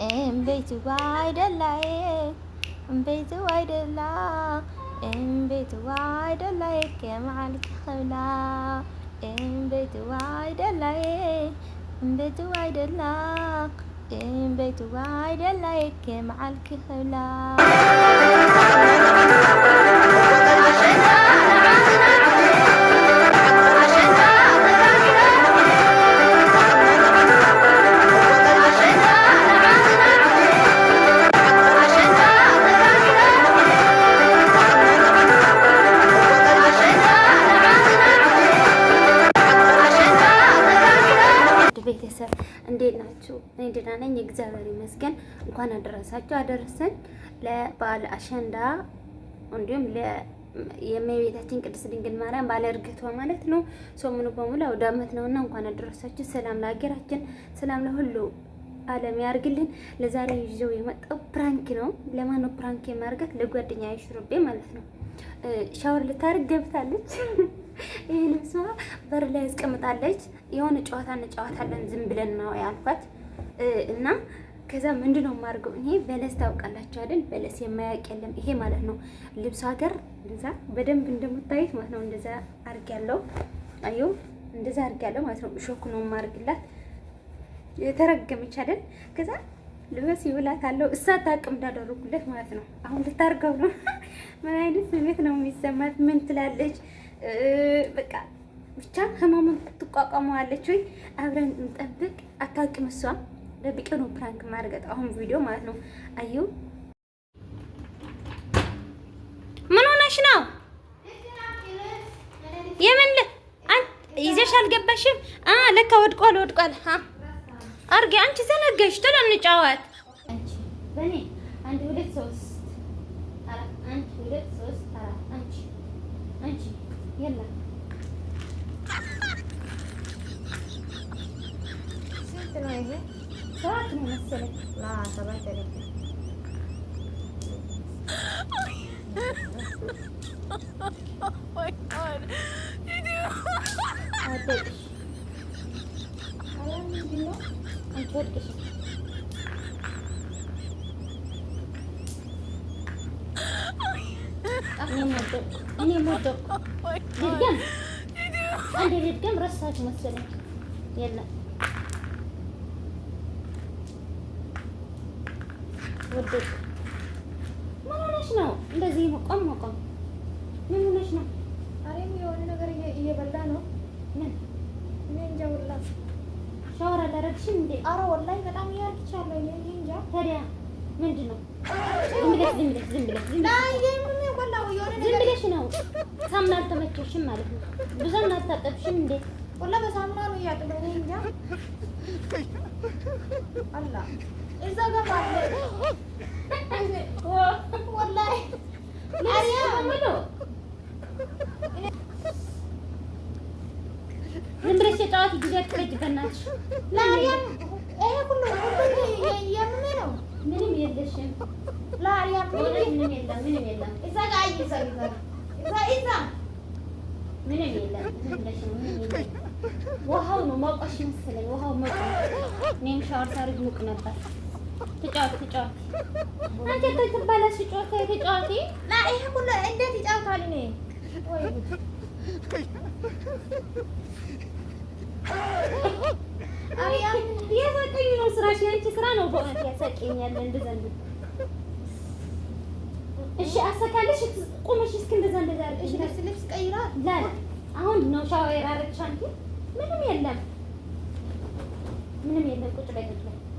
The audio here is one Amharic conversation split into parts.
ቤቱ አይደላይ ቤቱ አይደላ ቤቱ አይደላይ ከመዓልክ ኸብላ ቤቱ አይደላይ ቤቱ አይደላ ቤቱ አይደላይ ከመዓልክ ኸብላ ቤተሰብ እንዴት ናችሁ? እኔ ደህና ነኝ፣ እግዚአብሔር ይመስገን። እንኳን አደረሳችሁ አደረሰን ለበዓል አሸንዳ፣ እንዲሁም የእመቤታችን ቅድስት ድንግል ማርያም ባለ እርገቷ ማለት ነው። ሰሙኑ በሙሉ አውደ ዓመት ነውና እንኳን አደረሳችሁ። ሰላም ለሀገራችን፣ ሰላም ለሁሉ ዓለም ያርግልን። ለዛሬ ይዤው የመጣው ፕራንክ ነው። ለማን ነው ፕራንክ የማርጋት? ለጓደኛዬ ሽሩቤ ማለት ነው። ሻወር ልታርግ ገብታለች። ይሄን እሷ በር ላይ ያስቀምጣለች። የሆነ ጨዋታ እንጨዋታለን ዝም ብለን ነው ያልኳት እና ከዛ ምንድነው የማርገው እኔ በለስ ታውቃላችሁ አይደል? በለስ የማያውቅ የለም። ይሄ ማለት ነው ልብሷ ሀገር እንደዛ በደንብ እንደምታዩት ማለት ነው። እንደዛ አርጋለሁ። አዩ እንደዛ አርጋለሁ ማለት ነው። ሾክ ነው የማርግላት የተረገመች አይደል? ከዛ ልበስ ይብላት አለው እሳ ታቅም እንዳደረኩለት ማለት ነው። አሁን ልታርገው ነው። ምን አይነት ስሜት ነው የሚሰማት? ምን ትላለች? በቃ ብቻ ህመሙን ትቋቋመዋለች ወይ? አብረን እንጠብቅ። አታውቅም እሷ ደብቄ ነው ፕራንክ ማድረግ አሁን ቪዲዮ ማለት ነው። አዩ ምን ሆነሽ ነው? የምን ይዘሽ አልገባሽም? ለካ ወድቋል ወድቋል። አርጌ አንቺ ዘነገሽ። ቶሎ እንጫወት። አንቺ በኔ 1 2 3 4 1 2 3 4 አንቺ يلا ست ما هي ساعات ممثلة لا 7000 Oh my god እኔ ሞደው ድርገም አንዴ ድርገም ረሳችሁ መሰለኝ። የለም ወደድ ምን ሆነሽ ነው እንደዚህ መቆም? ምን ሆነሽ ነው? አሬም የሆነ ነገር እየበላ ነው። ምን እንጃ ወላሂ። ሻወር አላረግሽም እንዴ? አረ ወላሂ በጣም ያርክቻለሁ። እኔ እንጃ። ታዲያ ምንድን ነው? ዝም ብለሽ ነው። ሳሙና አልተመቸሽም ማለት ነው። ብዙም አልታጠብሽም እንዴ? ወላሂ በሳሙና ነው ያጥበው። እንጃ አላ እዛ ጋር ባለ ወላሂ አሪያ ምኑ ዝም ብለሽ የጨዋታ ጊዜ አትፈጅ በእናትሽ። ለአሪያም ይሄ ሁሉ የምን ነው? ምንም የለሽም። ለአሪያም ምንም የለም። እዛ ጋር እዛ ምንም የለም። ዝም ብለሽ ነው። ምንም የለም። ውሃው ነው ሞቀሽ መሰለኝ። ውሃው ሞቀ። እኔም ሻወር ሳርግ ሙቅ ነበር። ተጫወቲ አንቺ ተባላሽ ተጫወቲ። ላ ይሄ ሁሉ እንዴት ይጫወታል? እኔ ወይ አሪያ ያሳቀኝ ነው ስራሽ። ያንቺ ስራ ነው በእውነት ያሳቀኛል። እንደዛ እሺ አሰካለሽ ቁመሽ እስኪ እንደዛ አድርገሽ ልብስ ቀይራ ላ አሁን ነው ሻወር ያረግሽ አንቺ። ምንም የለም። ቁጭ በይ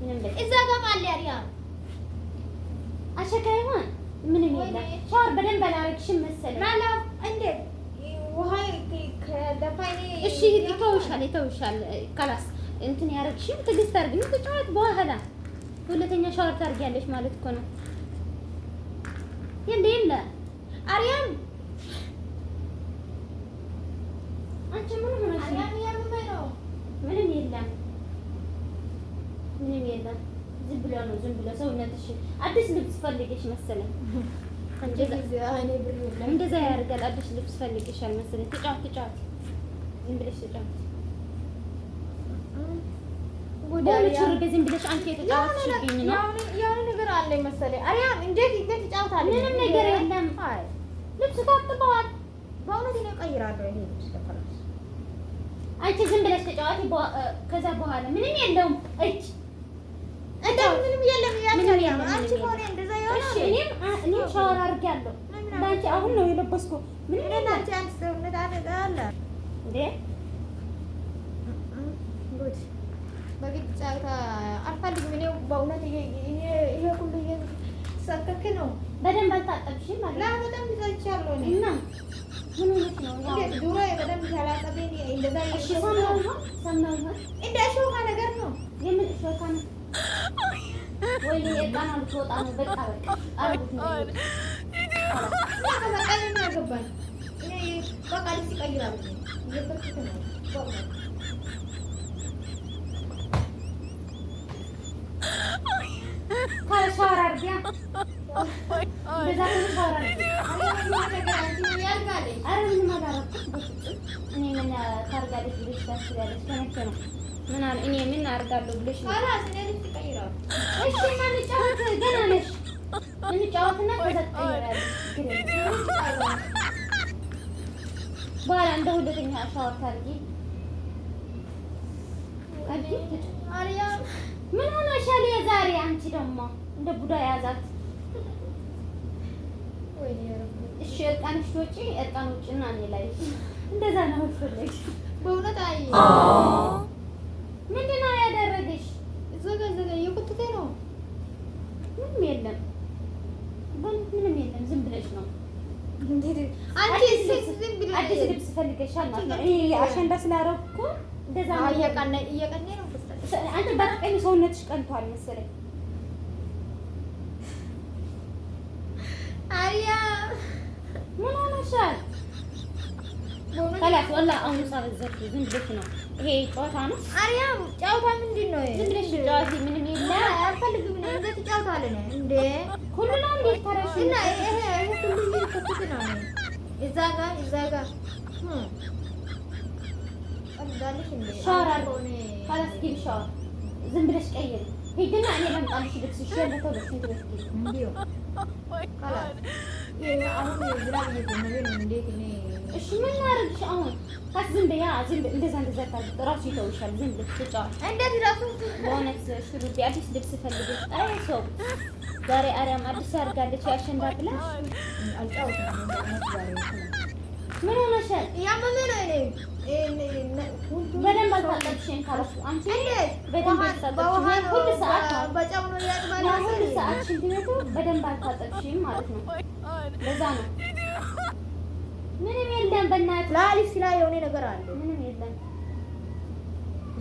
ምንም በይ። እዛ ጋር ማለ አሪያ አሸካ ይሆን ምንም የለም። ሻወር በደንብ አላረግሽም መሰለኝ። ማላ እንዴ ውሃ ከደፋይ እሺ ይተውሻል። ካላስ እንትን ያረግሽም ትግስት አድርጊ። ተጫወት በኋላ ሁለተኛ ሻወር ታርጊያለሽ ማለት እኮ ነው። የለ አሪያም አንቺ ምን ሆነሽ ነው? ምንም የለም። ዝም ብሎ ሰውነትሽ አዲስ ልብስ ፈልገሽ መሰለኝ። እንደዛ ያደርጋል። አዲስ ልብስ ፈልገሻል መሰለኝ። ተጫወት ዝም ብለሽ ተጫወት። ቦለቹር በዝም ብለሽ አንቺ የተጫወትሽብኝ ነው። ያው ነገር አለ መሰለኝ። አሪያም እንዴት ትጫወታለሽ? ምንም ነገር የለም። አይ ልብስ ታጥበዋል። በእውነት ነው እቀይራለሁ። ይሄ ልብስ ለፈራስ አንቺ ዝም ብለሽ ተጫወቲ። ከዛ በኋላ ምንም የለውም። ምንም የለም። ያቻሪያ አንቺ ሆነ እንደዛ ያው እሺ። እኔም ሻወር አድርጌያለሁ። አንቺ አሁን ነው የለበስኩ። ምንም ለናንቺ አንቺ ሰውነት አለ እንዴ? ጉድ በግድ ጫታ አልፈልግም። እኔ በእውነት ይሄ ሁሉ ሰከክ ነው። በደንብ አልታጠብሽም ማለት ነው። በጣም ይዘቻለሁ እኔ እና ምን ሆነሽ ነው? ያው ዱሮ በደንብ ያላጠበኝ እንደዛ ሰማው እንደ ሾካ ነገር ነው። የምን ሾካ ነው? ወይ የቃና ልትወጣ ነው። በቃ አርጉት ነው ገባኝ። በቃ ልብስ ይቀይራሉ። እየፈትኩ ነው። ሻወር አድርጊያ። በዛ ሻወር አድርጊያ። ኧረ ምንም አላደረኩም። እኔ ምን ታርጋለች ብለሽ ታስቢያለሽ? ከመቼ ነው? ምን አለ እኔ ምን አደርጋለሁ ብለሽ ነው? እሺ እንጫወት። ገና ነሽ። እንጫወትና ከዛ ትቀይሪያለሽ። በኋላ እንደ ሁለተኛ ሻወር ታርጊ። ምን ሆነሻል? የዛሬ አንቺ ደግሞ እንደ ቡዳ ያዛት። እሺ እርቃንሽ ወጪ እርቃን ውጭና እኔ ላይ እንደዛ ነው የምትፈልጊ? በእውነት አይ ምንድን ነው ያደረገሽ? ዘጋ የቁጥቴ ነው። ምንም የለም። ምንም የለም። ዝም ብለሽ ነው። አንቺ ዝም ብለሽ አዲስ ልብስ ፈልገሻል ማለት ነው። እኔ አሸንዳ ስላደረኩ እንደዛ ነው። እየቀነ ነው። አንተ በቀኝ ሰውነትሽ ቀንቷል መሰለኝ። አሪያ ምን ሆነሻል? خلاص والله አሁን ሳበዘርኩ ዝም ብለሽ ነው። ይሄ ጨዋታ ነው። አሪያ ጨዋታ ምንድን ነው? ዝም ብለሽ ጨዋታ ምንም የለም። አልፈልግም። እንደ ትጫወታለህ እንዴ? ሁሉ ነው እንዴ ታረሽ? እና ይሄ ሁሉ ይከፍት ነው። እዛ ጋር አልዳልሽ እንዴ? ሻወር ሆነ خلاص ግቢ ሻወር ዝም ብለሽ ቀይሪ። ሂድና እኔ ላምጣልሽ ልብስ ሸለተ በስንት በስንት እንዴው خلاص ይሄ አሁን ዝራብ እየዘነበ ነው። እንዴት እኔ እሺ ምን ላድርግሽ አሁን? ዝም በያ እንደዛ ራሱ ይተውሻል። ዝም ብለሽ ተጫወች። እንዴት ራሱ በእውነት ሹሩቢ አዲስ ልብስ ፈልገሽ አይ ሰው ዛሬ አሪያም አዲስ አድርጋለች። ያሸንዳ ብላሽ አልጫወትም። ምን ሆነሻል? ያመመ ነው እኔ በደንብ አልታጠብሽም ካለሽ አንቺ በደንብ አልታጠብሽም። ሁሉ ሰዓት በጫው ነው ያጥባል። ሁሉ ሰዓት ሽንት ቤቱ በደንብ አልታጠብሽም ማለት ነው። ለዛ ነው ምንም የለም። በእናትህ ላሊስ ላይ የሆነ ነገር አለ። ምንም የለም።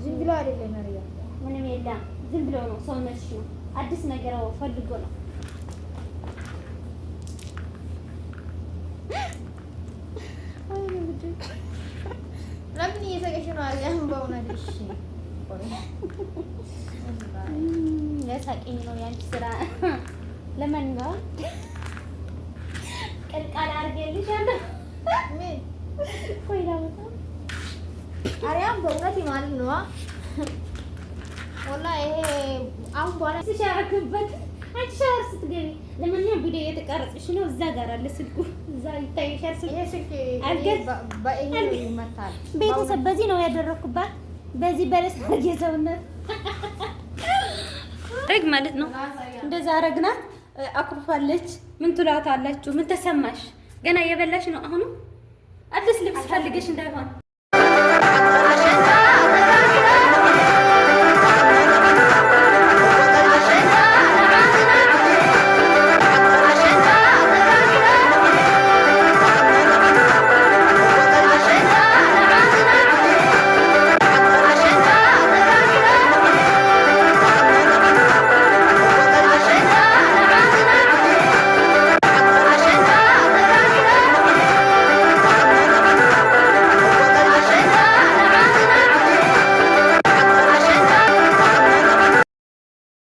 ዝም ብሎ አይደለም ማርያ። ምንም የለም። ዝም ብሎ ነው ሰውነትሽ ነው። አዲስ ነገር ፈልጎ ነው። ለምን እየሰቀሽ ነው? አሪያም በእውነት እሺ፣ ለሳቂኝ ነው ያንቺ ስራ። ለማንኛውም ቅልቃል አድርጌልሻለሁ። ምን ቆይ ላውጣ። አሪያም በእውነት ማለት ነው። ወላሂ ይሄ አሁን በኋላ ሲሻረክበት አንቺ ሻወር ስትገቢ ለማንኛውም ቪዲዮ እየተቀረጽሽ ነው። እዛ ጋር አለ ስልኩ፣ እዛ ይታይሻል። ስልክ ይመታል። ቤተሰብ በዚህ ነው ያደረኩባት። በዚህ በለስ የሰውነት ረግ ማለት ነው። እንደዛ አረግናት። አኩርፋለች። ምን ትላታላችሁ? ምን ተሰማሽ? ገና እየበላሽ ነው። አሁኑ አዲስ ልብስ ፈልገሽ እንዳይሆን